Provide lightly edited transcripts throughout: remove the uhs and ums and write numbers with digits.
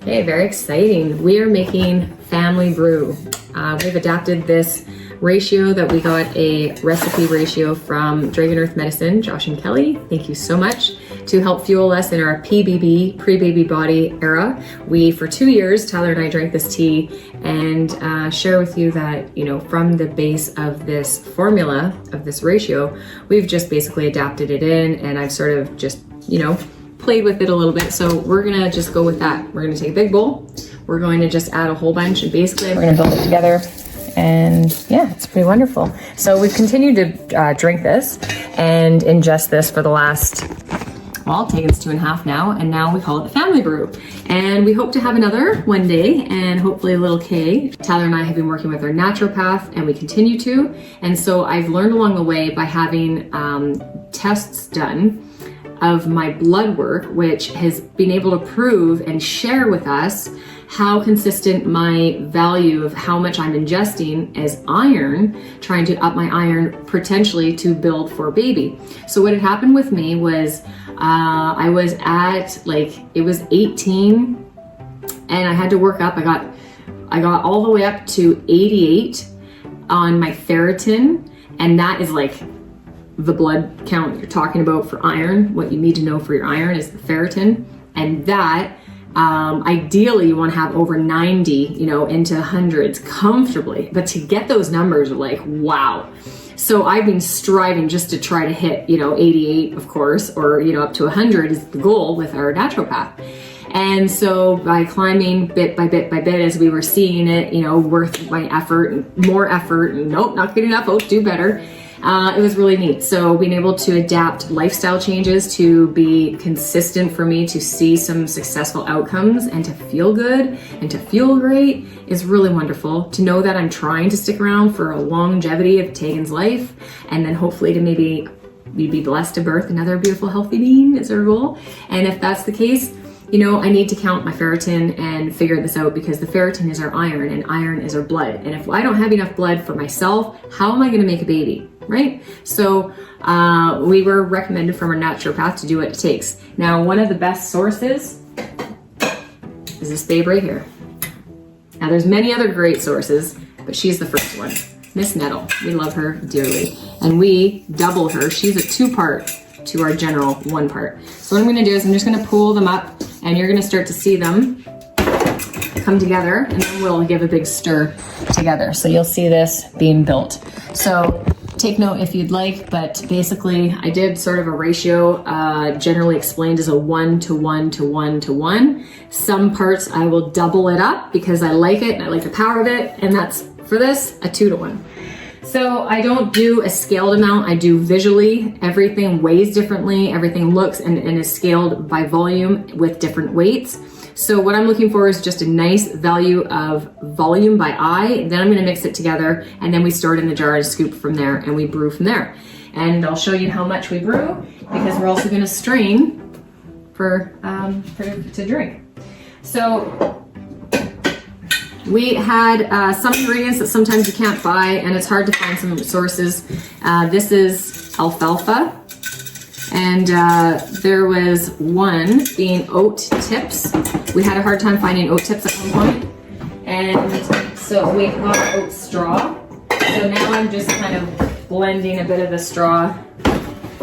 Okay, very exciting. We are making family brew. We've adapted this ratio that we got, a recipe ratio from Dragon Earth Medicine, Josh and Kelly. Thank you so much, to help fuel us in our PBB, pre-baby body era. We, for 2 years, Tyler and I drank this tea and share with you that, you know, from the base of this formula, of this ratio, we've just basically adapted it in, and I've sort of just, you know, played with it a little bit. So we're gonna just go with that. We're gonna take a big bowl. We're going to just add a whole bunch, and basically we're gonna build it together. And yeah, it's pretty wonderful. So we've continued to drink this and ingest this for the last, well, Tegan's 2.5 now, and now we call it the family brew. And we hope to have another one day, and hopefully a little K. Tyler and I have been working with our naturopath, and we continue to. And so I've learned along the way by having tests done of my blood work, which has been able to prove and share with us how consistent my value of how much I'm ingesting as iron, trying to up my iron potentially to build for baby. So what had happened with me was I was at, like, it was 18 and I had to work up. I got all the way up to 88 on my ferritin, and that is like the blood count you're talking about for iron. What you need to know for your iron is the ferritin, and that ideally you want to have over 90, you know, into hundreds comfortably, but to get those numbers are like, wow. So I've been striving just to try to hit, you know, 88, of course, or, you know, up to 100 is the goal with our naturopath. And so by climbing bit by bit by bit, as we were seeing it, you know, worth my effort and more effort, and nope, not good enough, oh, do better. It was really neat. So being able to adapt lifestyle changes to be consistent for me to see some successful outcomes and to feel good and to feel great is really wonderful. To know that I'm trying to stick around for a longevity of Tegan's life, and then hopefully to maybe be blessed to birth another beautiful healthy being is our goal. And if that's the case, you know, I need to count my ferritin and figure this out, because the ferritin is our iron and iron is our blood. And if I don't have enough blood for myself, how am I going to make a baby, right? So we were recommended from our naturopath to do what it takes. Now, one of the best sources is this babe right here. Now, there's many other great sources, but she's the first one. Miss Nettle. We love her dearly. And we double her. She's a 2-part to our general 1-part. So what I'm gonna do is I'm just gonna pull them up, and you're gonna start to see them come together, and then we'll give a big stir together. So you'll see this being built. So take note if you'd like, but basically I did sort of a ratio, generally explained as a 1 to 1 to 1 to 1. Some parts I will double it up because I like it and I like the power of it, and that's, for this, a 2 to 1. So I don't do a scaled amount, I do visually. Everything weighs differently, everything looks and is scaled by volume with different weights. So what I'm looking for is just a nice value of volume by eye. Then I'm gonna mix it together, and then we store it in the jar and scoop from there, and we brew from there. And I'll show you how much we brew, because we're also gonna strain to drink. So we had some ingredients that sometimes you can't buy, and it's hard to find some sources. This is alfalfa, and there was one being oat tips. We had a hard time finding oat tips at one point, and so we got oat straw. So now I'm just kind of blending a bit of the straw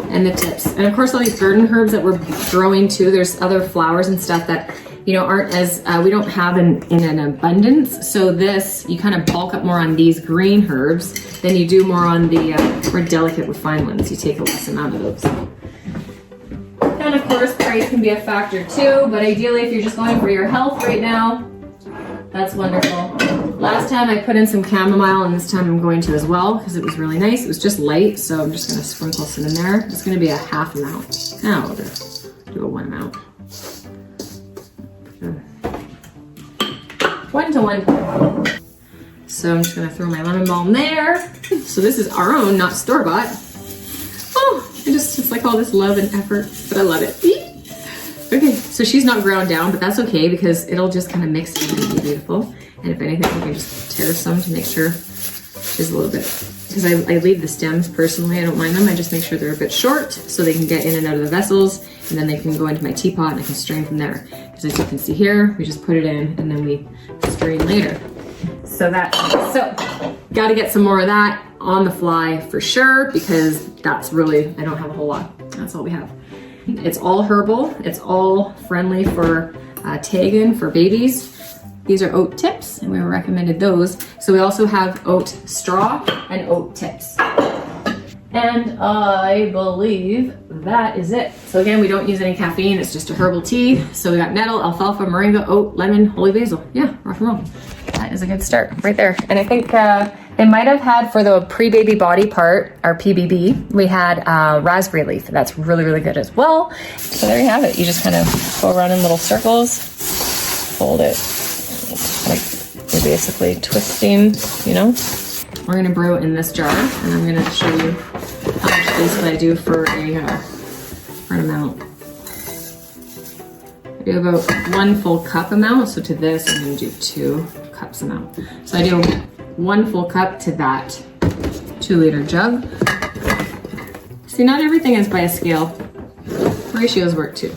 and the tips. And of course all these garden herbs that we're growing too, there's other flowers and stuff that, you know, aren't as, we don't have in an abundance. So this, you kind of bulk up more on these green herbs than you do more on the more delicate refined ones. You take a less amount of those. And of course, price can be a factor too, but ideally if you're just going for your health right now, that's wonderful. Last time I put in some chamomile, and this time I'm going to as well, because it was really nice. It was just light, so I'm just gonna sprinkle some in there. It's gonna be a half amount. Now I'll just do a 1 amount. 1 to 1. So I'm just gonna throw my lemon balm there. So this is our own, not store-bought. Oh, it's like all this love and effort, but I love it. Okay, so she's not ground down, but that's okay because it'll just kind of mix and be beautiful. And if anything, we can just tear some to make sure she's a little bit because I leave the stems personally. I don't mind them. I just make sure they're a bit short so they can get in and out of the vessels, and then they can go into my teapot and I can strain from there. Because as you can see here, we just put it in and then we strain later. So gotta get some more of that on the fly for sure, because that's really, I don't have a whole lot. That's all we have. It's all herbal. It's all friendly for Tegan, for babies. These are oat tips, and we recommended those. So we also have oat straw and oat tips. And I believe that is it. So again, we don't use any caffeine. It's just a herbal tea. So we got nettle, alfalfa, moringa, oat, lemon, holy basil. Yeah, rock and roll. That is a good start right there. And I think they might have had, for the pre-baby body part, our PBB, we had raspberry leaf. That's really, really good as well. So there you have it. You just kind of go around in little circles, fold it. Like you're basically twisting, you know. We're gonna brew in this jar, and I'm gonna show you how much basically I do for an amount. I do about 1 full cup amount, so to this I'm gonna do 2 cups amount. So I do 1 full cup to that 2-liter jug. See, not everything is by a scale. Ratios work too.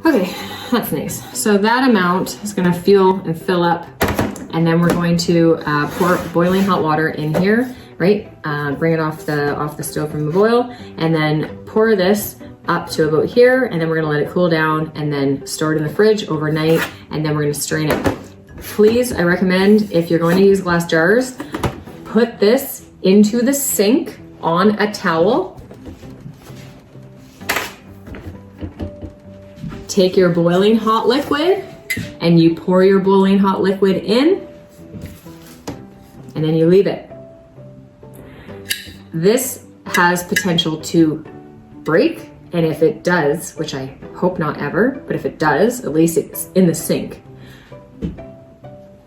Okay. That's nice. So that amount is gonna fuel and fill up, and then we're going to pour boiling hot water in here, right? Bring it off the stove from the boil, and then pour this up to about here, and then we're gonna let it cool down, and then store it in the fridge overnight, and then we're gonna strain it. Please, I recommend, if you're going to use glass jars, put this into the sink on a towel. Take your boiling hot liquid and you pour your boiling hot liquid in, and then you leave it. This has potential to break, and if it does, which I hope not ever, but if it does, at least it's in the sink.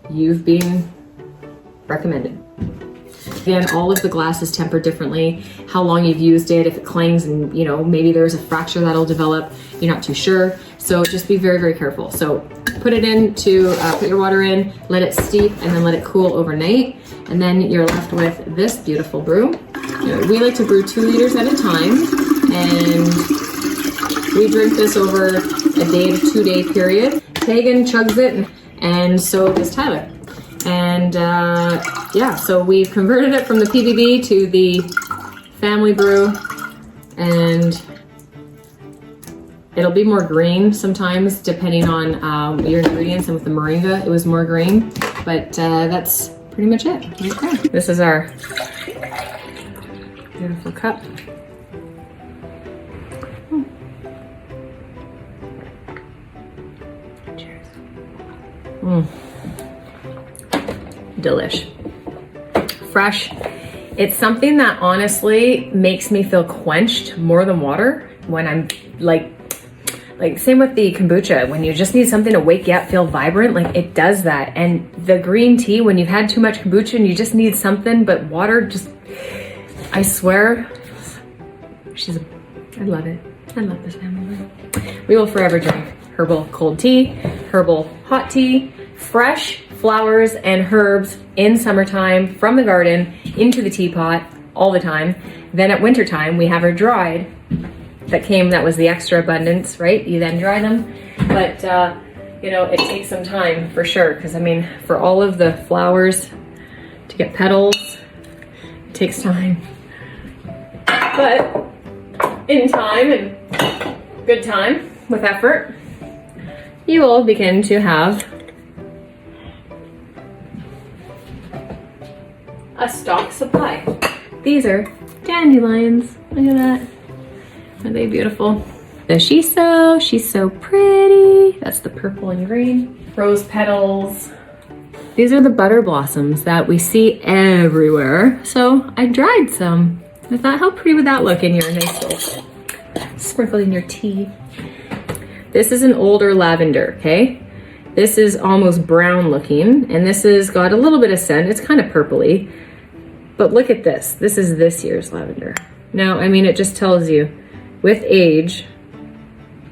You've been recommended. Again, all of the glass is tempered differently. How long you've used it, if it clangs and, you know, maybe there's a fracture that'll develop, you're not too sure. So just be very, very careful. So put it in to, put your water in, let it steep, and then let it cool overnight. And then you're left with this beautiful brew. We like to brew 2 liters at a time, and we drink this over a day to 2-day period. Tegan chugs it, and so does Tyler. And yeah, so we've converted it from the PBB to the family brew, and it'll be more green sometimes depending on your ingredients. And with the moringa, it was more green, but that's pretty much it. Okay. This is our beautiful cup. Cheers. Delish. Fresh. It's something that honestly makes me feel quenched more than water when I'm like same with the kombucha. When you just need something to wake you up, feel vibrant, like it does that. And the green tea, when you've had too much kombucha and you just need something, but water just, I swear, I love it. I love this family. We will forever drink herbal cold tea, herbal hot tea, fresh flowers and herbs in summertime from the garden into the teapot all the time. Then at wintertime, we have her dried. That was the extra abundance, right? You then dry them. But, you know, it takes some time for sure. Because, I mean, for all of the flowers to get petals, it takes time. But in time and good time, with effort, you will begin to have a stock supply. These are dandelions. Look at that. Are they beautiful? The shiso, she's so pretty. That's the purple and green. Rose petals. These are the butter blossoms that we see everywhere. So I dried some. I thought, how pretty would that look in your nice little sprinkle in your tea? This is an older lavender, okay? This is almost brown looking, and this has got a little bit of scent. It's kind of purpley, but look at this. This is this year's lavender. Now, I mean, it just tells you with age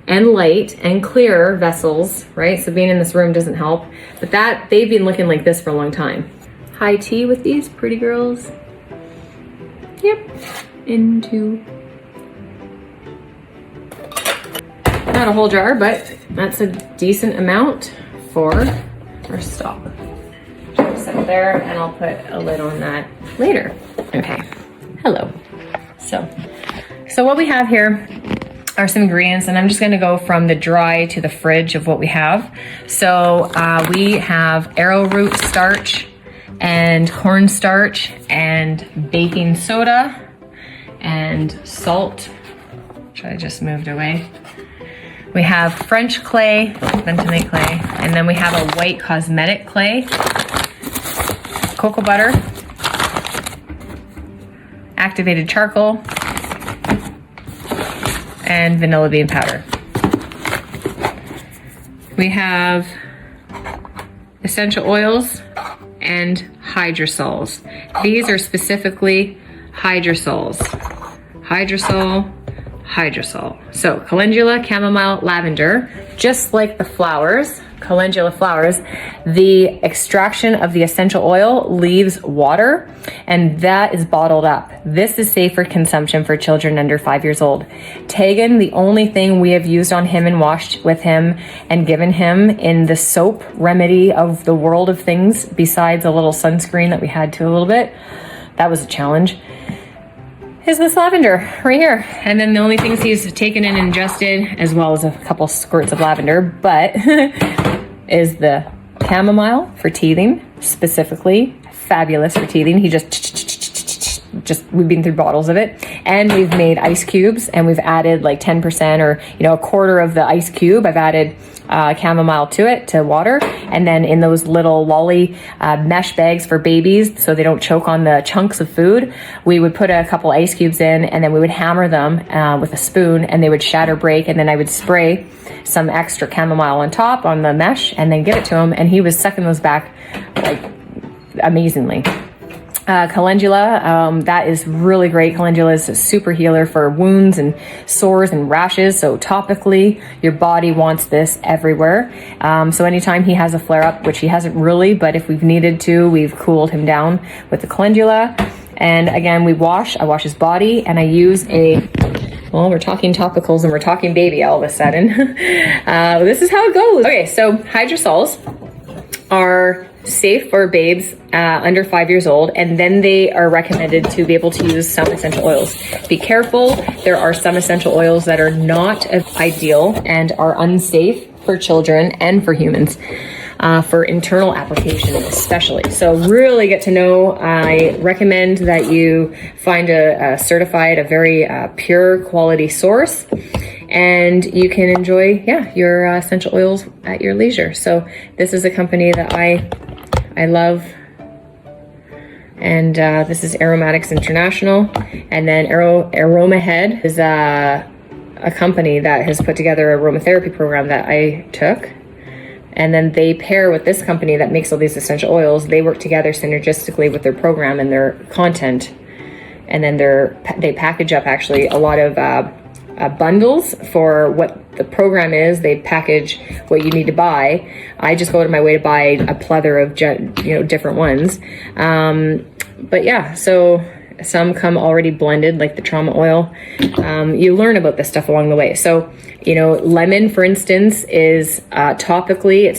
and light and clearer vessels, right? So being in this room doesn't help, but that they've been looking like this for a long time. High tea with these pretty girls. Yep, into, not a whole jar, but that's a decent amount for our stock. Set it there, and I'll put a lid on that later. Okay, hello. So what we have here are some ingredients, and I'm just gonna go from the dry to the fridge of what we have. So we have arrowroot starch and cornstarch and baking soda and salt, which I just moved away. We have French clay, bentonite clay, and then we have a white cosmetic clay, cocoa butter, activated charcoal, and vanilla bean powder. We have essential oils and hydrosols. These are specifically hydrosols. Hydrosol. So calendula, chamomile, lavender, just like the flowers, calendula flowers, the extraction of the essential oil leaves water, and that is bottled up. This is safe for consumption for children under 5 years old. Tegan, the only thing we have used on him and washed with him and given him in the soap remedy of the world of things, besides a little sunscreen that we had to a little bit, that was a challenge, is this lavender right here. And then the only things he's taken and ingested, as well as a couple squirts of lavender, but is the chamomile for teething, specifically fabulous for teething. He just we've been through bottles of it, and we've made ice cubes, and we've added like 10% or a quarter of the ice cube. I've added chamomile to it, to water, and then in those little lolly mesh bags for babies so they don't choke on the chunks of food, we would put a couple ice cubes in, and then we would hammer them with a spoon, and they would shatter, break, and then I would spray some extra chamomile on top on the mesh and then give it to him, and he was sucking those back like amazingly. Calendula, that is really great. Calendula is a super healer for wounds and sores and rashes. So topically, your body wants this everywhere. So anytime he has a flare up, which he hasn't really, but if we've needed to, we've cooled him down with the calendula. And again, I wash his body, and I use well, we're talking topicals and we're talking baby all of a sudden. This is how it goes. Okay, so hydrosols are safe for babes under 5 years old, and then they are recommended to be able to use some essential oils. Be careful, there are some essential oils that are not ideal and are unsafe for children and for humans, for internal application especially. So really get to know. I recommend that you find a certified, a very pure quality source, and you can enjoy your essential oils at your leisure. So this is a company that I love, and this is Aromatics International. And then Aroma Head is a company that has put together an aromatherapy program that I took, and then they pair with this company that makes all these essential oils. They work together synergistically with their program and their content, and then they package up actually a lot of bundles for what the program is. They package what you need to buy. I just go out of my way to buy a plethora of different ones. But yeah, so some come already blended, like the trauma oil. You learn about this stuff along the way. So lemon, for instance, is topically, it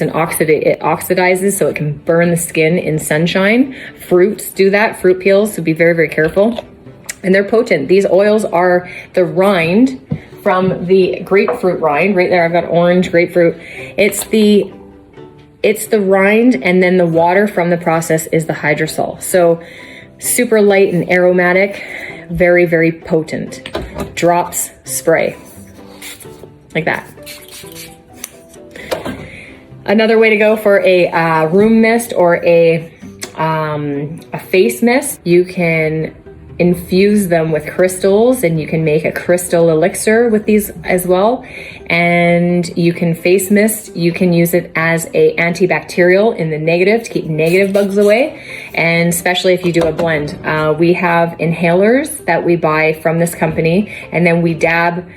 oxidizes, so it can burn the skin in sunshine. Fruits do that, fruit peels, so be very, very careful. And they're potent. These oils are the rind from the grapefruit rind. Right there, I've got orange grapefruit. It's the rind, and then the water from the process is the hydrosol. So super light and aromatic, very, very potent. Drops, spray, like that. Another way to go for a room mist or a face mist, you can infuse them with crystals, and you can make a crystal elixir with these as well. And you can face mist, you can use it as a antibacterial in the negative to keep negative bugs away, and especially if you do a blend. We have inhalers that we buy from this company, and then we dab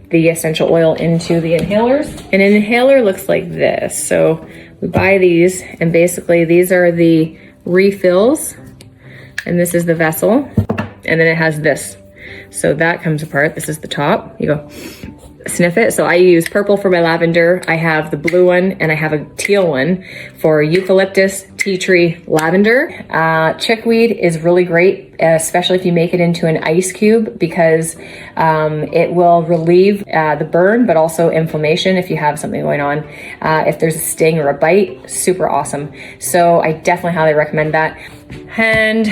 the essential oil into the inhalers. And an inhaler looks like this. So we buy these, and basically these are the refills, and this is the vessel. and then it has this. So that comes apart. This is the top. You go sniff it. So I use purple for my lavender. I have the blue one, and I have a teal one for eucalyptus, tea tree, lavender. Chickweed is really great, especially if you make it into an ice cube, because it will relieve the burn, but also inflammation if you have something going on. If there's a sting or a bite, super awesome. So I definitely highly recommend that. And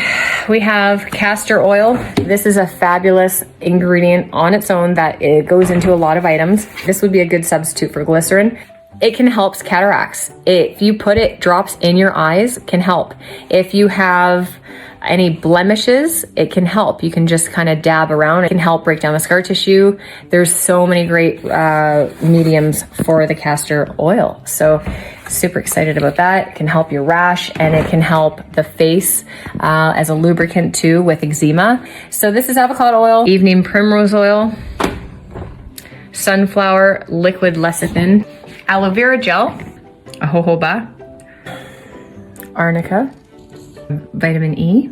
we have castor oil. This is a fabulous ingredient on its own that it goes into a lot of items. This would be a good substitute for glycerin. It can help cataracts. If you put it, drops in your eyes, can help. If you have any blemishes, it can help. You can just kind of dab around. It can help break down the scar tissue. There's so many great mediums for the castor oil. So super excited about that. It can help your rash, and it can help the face as a lubricant too with eczema. So this is avocado oil, evening primrose oil, sunflower liquid lecithin, aloe vera gel, a jojoba, arnica, vitamin E,